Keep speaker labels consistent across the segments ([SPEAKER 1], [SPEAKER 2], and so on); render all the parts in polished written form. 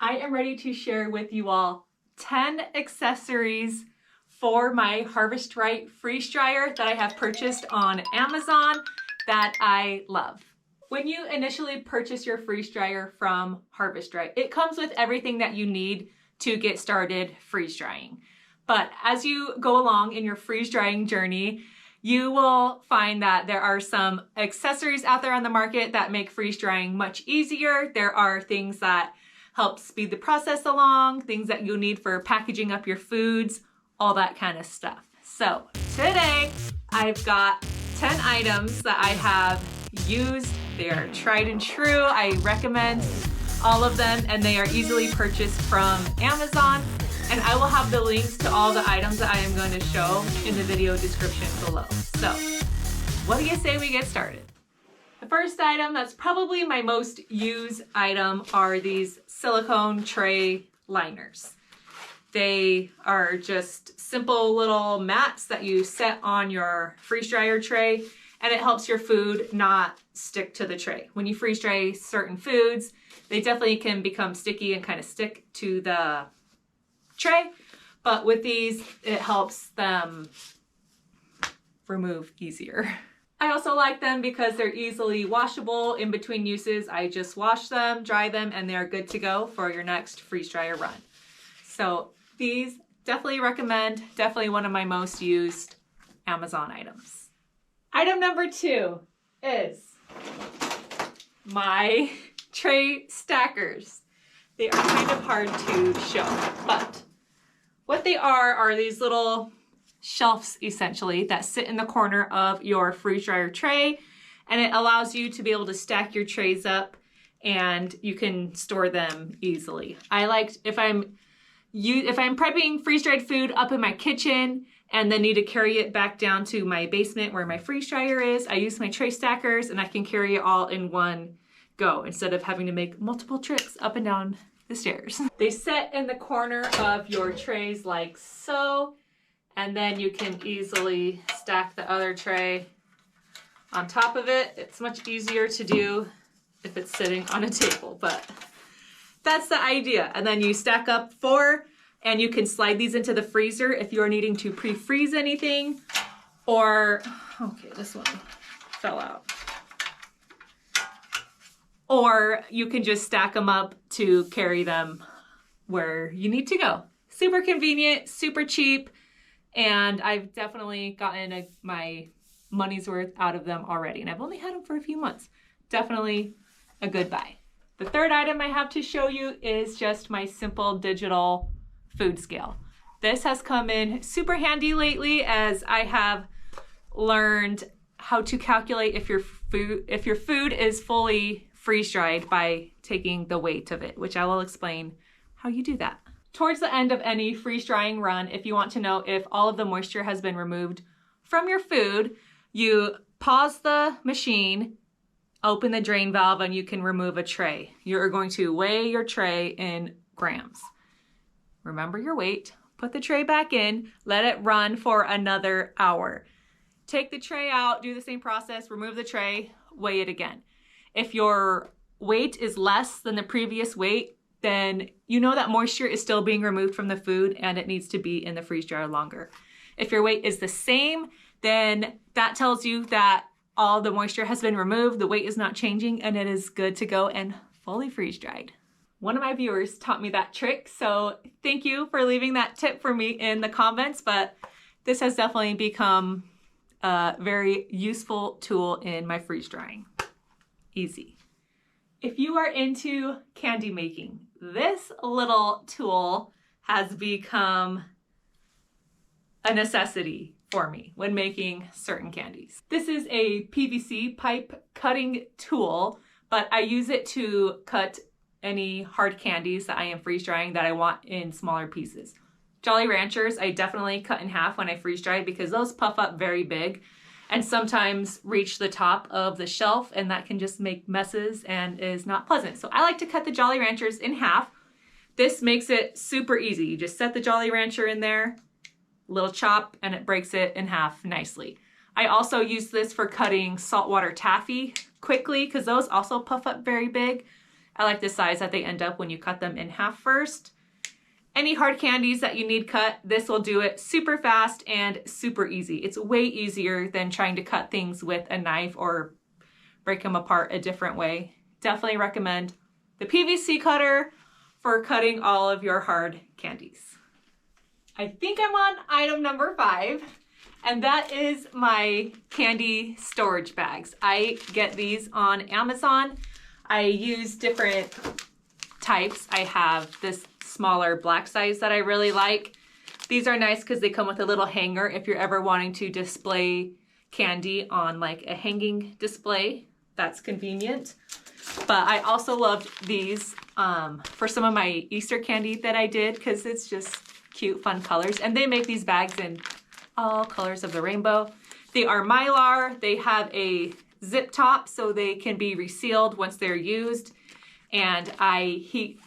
[SPEAKER 1] I am ready to share with you all 10 accessories for my Harvest Right freeze dryer that I have purchased on Amazon that I love. When you initially purchase your freeze dryer from Harvest Right, it comes with everything that you need to get started freeze drying. But as you go along in your freeze drying journey, you will find that there are some accessories out there on the market that make freeze drying much easier. There are things that help speed the process along, things that you'll need for packaging up your foods, all that kind of stuff. So today I've got 10 items that I have used. They are tried and true. I recommend all of them, and they are easily purchased from Amazon. And I will have the links to all the items that I am going to show in the video description below. So what do you say we get started? The first item that's probably my most used item are these silicone tray liners. They are just simple little mats that you set on your freeze dryer tray, and it helps your food not stick to the tray. When you freeze dry certain foods, they definitely can become sticky and kind of stick to the tray, but with these, it helps them remove easier. I also like them because they're easily washable in between uses. I just wash them, dry them, and they're good to go for your next freeze dryer run. So these definitely recommend, definitely one of my most used Amazon items. Item number 2 is my tray stackers. They are kind of hard to show, but what they are these little shelves essentially that sit in the corner of your freeze dryer tray, and it allows you to be able to stack your trays up and you can store them easily. I like if I'm prepping freeze dried food up in my kitchen and then need to carry it back down to my basement where my freeze dryer is, I use my tray stackers and I can carry it all in one go instead of having to make multiple trips up and down the stairs. They sit in the corner of your trays like so, and then you can easily stack the other tray on top of it. It's much easier to do if it's sitting on a table, but that's the idea. And then you stack up 4, and you can slide these into the freezer if you're needing to pre-freeze anything, or, okay, this one fell out. Or you can just stack them up to carry them where you need to go. Super convenient, super cheap, and I've definitely gotten my money's worth out of them already. And I've only had them for a few months. Definitely a good buy. The third item I have to show you is just my simple digital food scale. This has come in super handy lately as I have learned how to calculate if your food is fully freeze dried by taking the weight of it, which I will explain how you do that. Towards the end of any freeze drying run, if you want to know if all of the moisture has been removed from your food, you pause the machine, open the drain valve, and you can remove a tray. You're going to weigh your tray in grams. Remember your weight, put the tray back in, let it run for another hour. Take the tray out, do the same process, remove the tray, weigh it again. If your weight is less than the previous weight, then you know that moisture is still being removed from the food and it needs to be in the freeze dryer longer. If your weight is the same, then that tells you that all the moisture has been removed, the weight is not changing, and it is good to go and fully freeze dried. One of my viewers taught me that trick, so thank you for leaving that tip for me in the comments, but this has definitely become a very useful tool in my freeze drying. Easy. If you are into candy making, this little tool has become a necessity for me when making certain candies. This is a PVC pipe cutting tool, but I use it to cut any hard candies that I am freeze drying that I want in smaller pieces. Jolly Ranchers, I definitely cut in half when I freeze dry because those puff up very big and sometimes reach the top of the shelf, and that can just make messes and is not pleasant. So I like to cut the Jolly Ranchers in half. This makes it super easy. You just set the Jolly Rancher in there, little chop, and it breaks it in half nicely. I also use this for cutting saltwater taffy quickly because those also puff up very big. I like the size that they end up when you cut them in half first. Any hard candies that you need cut, this will do it super fast and super easy. It's way easier than trying to cut things with a knife or break them apart a different way. Definitely recommend the PVC cutter for cutting all of your hard candies. I think I'm on item number 5, and that is my candy storage bags. I get these on Amazon. I use different types. I have this smaller black size that I really like. These are nice because they come with a little hanger if you're ever wanting to display candy on like a hanging display. That's convenient. But I also loved these for some of my Easter candy that I did because it's just cute, fun colors. And they make these bags in all colors of the rainbow. They are Mylar. They have a zip top so they can be resealed once they're used. And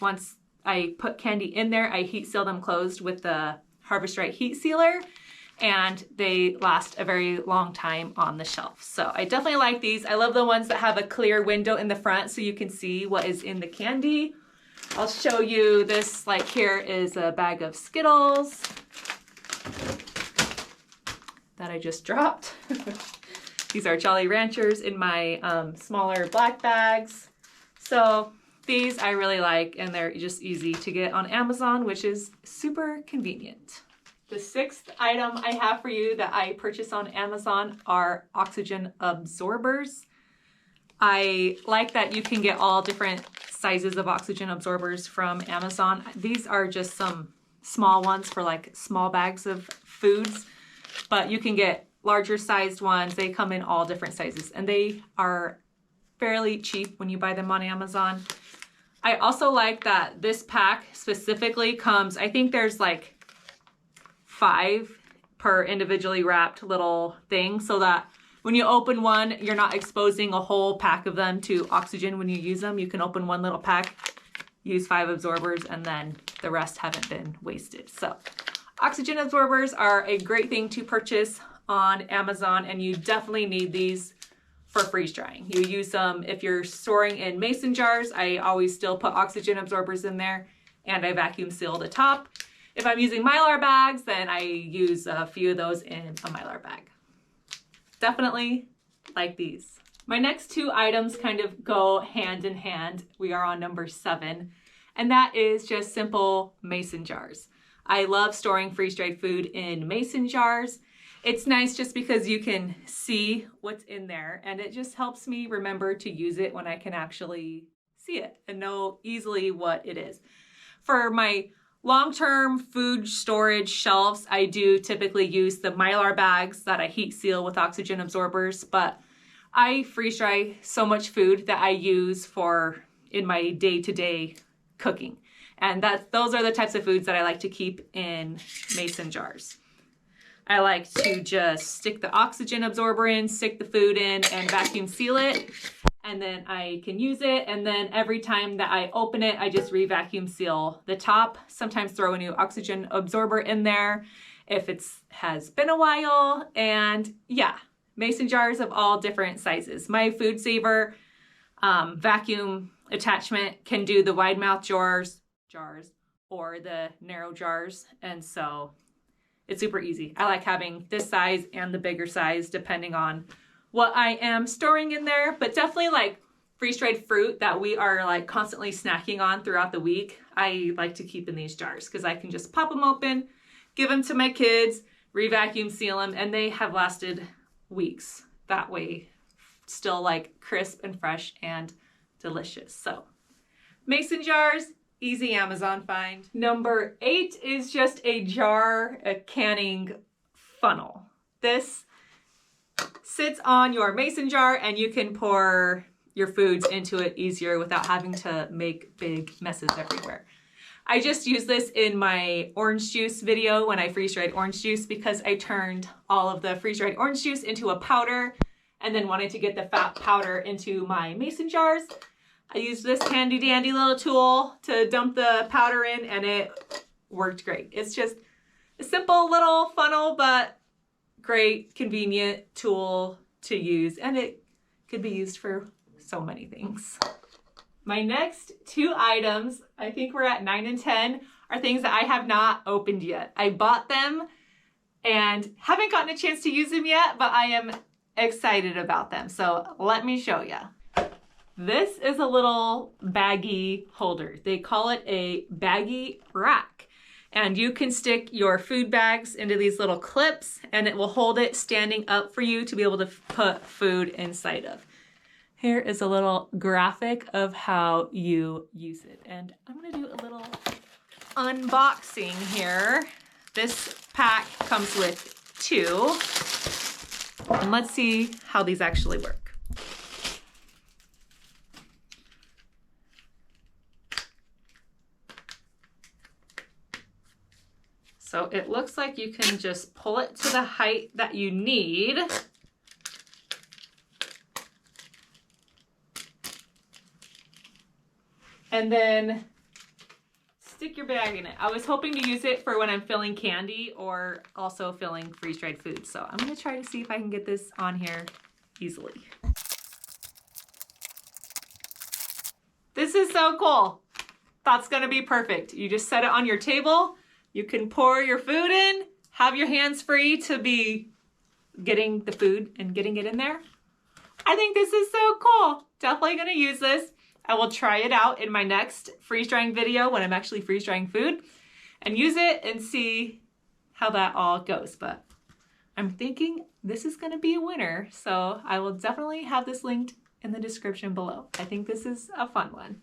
[SPEAKER 1] once I put candy in there, I heat seal them closed with the Harvest Right heat sealer, and they last a very long time on the shelf. So I definitely like these. I love the ones that have a clear window in the front so you can see what is in the candy. I'll show you this, like here is a bag of Skittles that I just dropped. These are Jolly Ranchers in my smaller black bags. So these I really like, and they're just easy to get on Amazon, which is super convenient. The 6th item I have for you that I purchased on Amazon are oxygen absorbers. I like that you can get all different sizes of oxygen absorbers from Amazon. These are just some small ones for like small bags of foods, but you can get larger sized ones. They come in all different sizes, and they are fairly cheap when you buy them on Amazon. I also like that this pack specifically comes, I think there's like 5 per individually wrapped little thing, so that when you open one, you're not exposing a whole pack of them to oxygen when you use them. You can open one little pack, use 5 absorbers, and then the rest haven't been wasted. So oxygen absorbers are a great thing to purchase on Amazon, and you definitely need these for freeze drying. You use them if you're storing in mason jars. I always still put oxygen absorbers in there, and I vacuum seal the top. If I'm using Mylar bags, then I use a few of those in a Mylar bag. Definitely like these. My next 2 items kind of go hand in hand. We are on number 7, and that is just simple mason jars. I love storing freeze-dried food in mason jars. It's nice just because you can see what's in there, and it just helps me remember to use it when I can actually see it and know easily what it is. For my long-term food storage shelves, I do typically use the Mylar bags that I heat seal with oxygen absorbers, but I freeze dry so much food that I use in my day-to-day cooking. And those are the types of foods that I like to keep in mason jars. I like to just stick the oxygen absorber in, stick the food in, and vacuum seal it. And then I can use it. And then every time that I open it, I just re-vacuum seal the top. Sometimes throw a new oxygen absorber in there if it has been a while. And yeah, mason jars of all different sizes. My Food Saver vacuum attachment can do the wide mouth jars or the narrow jars. And so it's super easy. I like having this size and the bigger size depending on what I am storing in there, but definitely like freeze-dried fruit that we are like constantly snacking on throughout the week. I like to keep in these jars because I can just pop them open, give them to my kids, re-vacuum seal them, and they have lasted weeks that way, still like crisp and fresh and delicious. So mason jars, easy Amazon find. Number 8 is just a canning funnel. This sits on your mason jar and you can pour your foods into it easier without having to make big messes everywhere. I just used this in my orange juice video when I freeze-dried orange juice because I turned all of the freeze-dried orange juice into a powder and then wanted to get the fat powder into my mason jars. I used this handy dandy little tool to dump the powder in, and it worked great. It's just a simple little funnel, but great, convenient tool to use, and it could be used for so many things. My next two items, I think we're at 9 and 10, are things that I have not opened yet. I bought them and haven't gotten a chance to use them yet, but I am excited about them. So let me show you. This is a little baggy holder. They call it a baggy rack. And you can stick your food bags into these little clips and it will hold it standing up for you to be able to put food inside of. Here is a little graphic of how you use it. And I'm gonna do a little unboxing here. This pack comes with two. And let's see how these actually work. So it looks like you can just pull it to the height that you need. And then stick your bag in it. I was hoping to use it for when I'm filling candy or also filling freeze-dried food. So I'm gonna try to see if I can get this on here easily. This is so cool. That's gonna be perfect. You just set it on your table. You can pour your food in, have your hands free to be getting the food and getting it in there. I think this is so cool. Definitely gonna use this. I will try it out in my next freeze drying video when I'm actually freeze drying food and use it and see how that all goes. But I'm thinking this is gonna be a winner. So I will definitely have this linked in the description below. I think this is a fun one.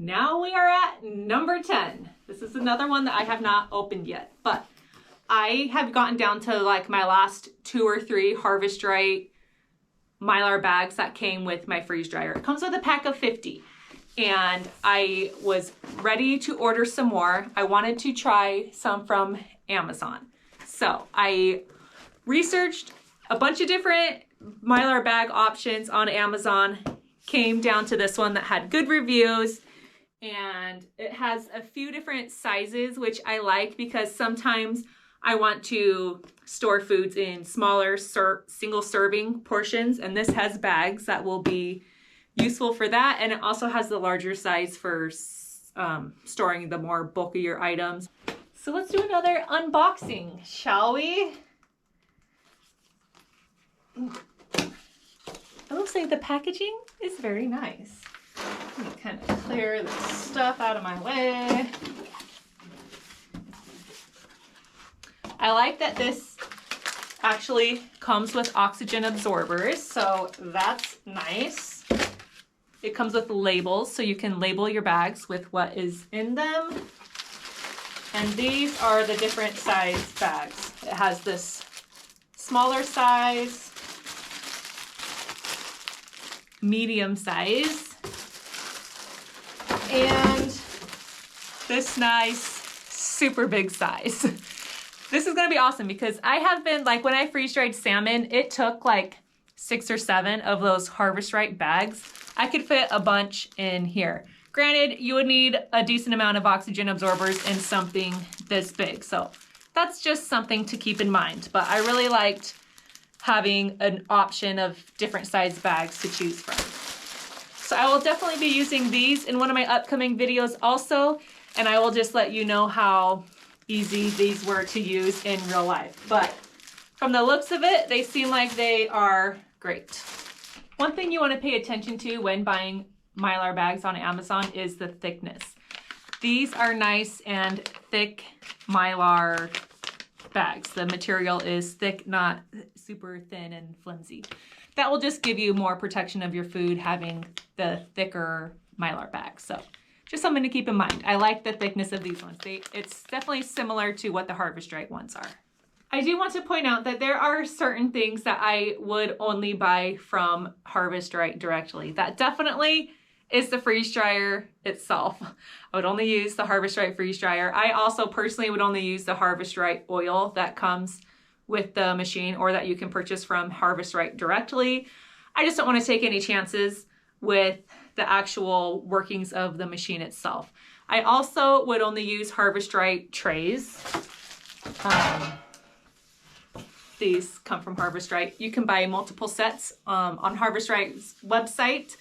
[SPEAKER 1] Now we are at number 10. This is another one that I have not opened yet, but I have gotten down to like my last 2 or 3 Harvest Right Mylar bags that came with my freeze dryer. It comes with a pack of 50 and I was ready to order some more. I wanted to try some from Amazon. So I researched a bunch of different Mylar bag options on Amazon, came down to this one that had good reviews. And it has a few different sizes, which I like because sometimes I want to store foods in smaller single serving portions. And this has bags that will be useful for that. And it also has the larger size for storing the more bulkier items. So let's do another unboxing, shall we? I will say the packaging is very nice. Let me kind of clear the stuff out of my way. I like that this actually comes with oxygen absorbers, so that's nice. It comes with labels, so you can label your bags with what is in them. And these are the different size bags. It has this smaller size, medium size, and this nice super big size. This is gonna be awesome because I have been like, when I freeze dried salmon, it took like 6 or 7 of those Harvest Right bags. I could fit a bunch in here. Granted, you would need a decent amount of oxygen absorbers in something this big. So that's just something to keep in mind. But I really liked having an option of different size bags to choose from. So I will definitely be using these in one of my upcoming videos also, and I will just let you know how easy these were to use in real life. But from the looks of it, they seem like they are great. One thing you want to pay attention to when buying Mylar bags on Amazon is the thickness. These are nice and thick Mylar bags. The material is thick, not super thin and flimsy. That will just give you more protection of your food having the thicker Mylar bag. So just something to keep in mind. I like the thickness of these ones. It's definitely similar to what the Harvest Right ones are. I do want to point out that there are certain things that I would only buy from Harvest Right directly. That definitely is the freeze dryer itself. I would only use the Harvest Right freeze dryer. I also personally would only use the Harvest Right oil that comes with the machine or that you can purchase from Harvest Right directly. I just don't want to take any chances with the actual workings of the machine itself. I also would only use Harvest Right trays. These come from Harvest Right. You can buy multiple sets on Harvest Right's website,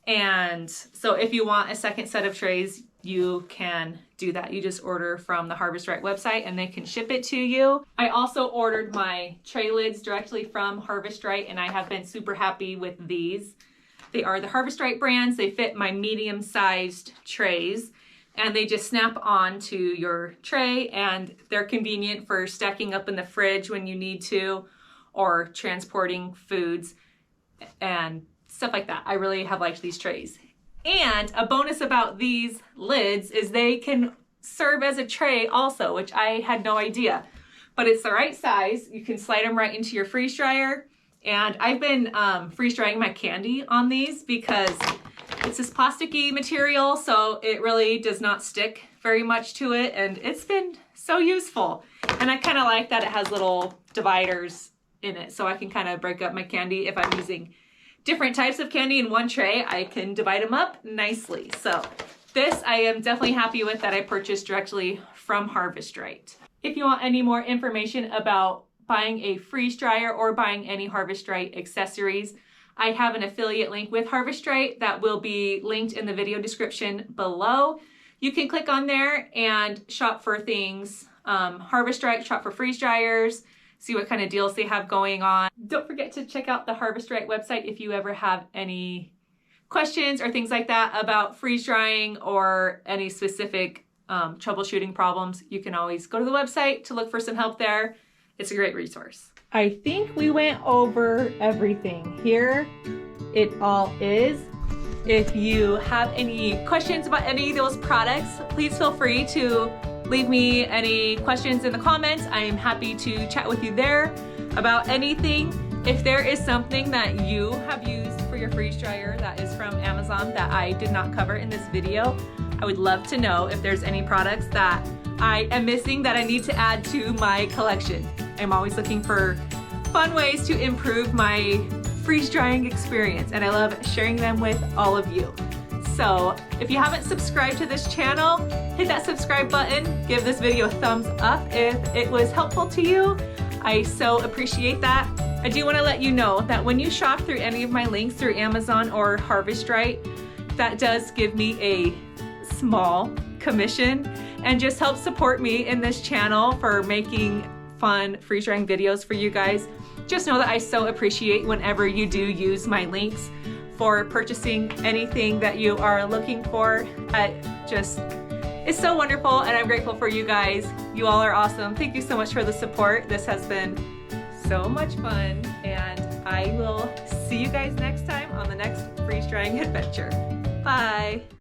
[SPEAKER 1] And so if you want a second set of trays, you can do that. You just order from the Harvest Right website and they can ship it to you. I also ordered my tray lids directly from Harvest Right, and I have been super happy with these. They are the Harvest Right brands. They fit my medium-sized trays, and they just snap on to your tray, and they're convenient for stacking up in the fridge when you need to, or transporting foods and stuff like that. I really have liked these trays. And a bonus about these lids is they can serve as a tray also, which I had no idea. But it's the right size. You can slide them right into your freeze dryer. And I've been freeze drying my candy on these because it's this plasticky material, so it really does not stick very much to it, and it's been so useful. And I kind of like that it has little dividers in it, so I can kind of break up my candy. If I'm using different types of candy in one tray, I can divide them up nicely. So this I am definitely happy with, that I purchased directly from Harvest Right. If you want any more information about buying a freeze dryer or buying any Harvest Right accessories, I have an affiliate link with Harvest Right that will be linked in the video description below. You can click on there and shop for things. Harvest Right, shop for freeze dryers, see what kind of deals they have going on. Don't forget to check out the Harvest Right website if you ever have any questions or things like that about freeze drying or any specific troubleshooting problems. You can always go to the website to look for some help there. It's a great resource. I think we went over everything. Here it all is. If you have any questions about any of those products, please feel free to leave me any questions in the comments. I am happy to chat with you there about anything. If there is something that you have used for your freeze dryer that is from Amazon that I did not cover in this video, I would love to know if there's any products that I am missing that I need to add to my collection. I'm always looking for fun ways to improve my freeze drying experience, and I love sharing them with all of you. So if you haven't subscribed to this channel, hit that subscribe button, give this video a thumbs up if it was helpful to you. I so appreciate that. I do want to let you know that when you shop through any of my links through Amazon or Harvest Right, that does give me a small commission and just help support me in this channel for making fun freeze drying videos for you guys. Just know that I so appreciate whenever you do use my links for purchasing anything that you are looking for. It's so wonderful, and I'm grateful for you guys. You all are awesome. Thank you so much for the support. This has been so much fun, and I will see you guys next time on the next freeze drying adventure. Bye.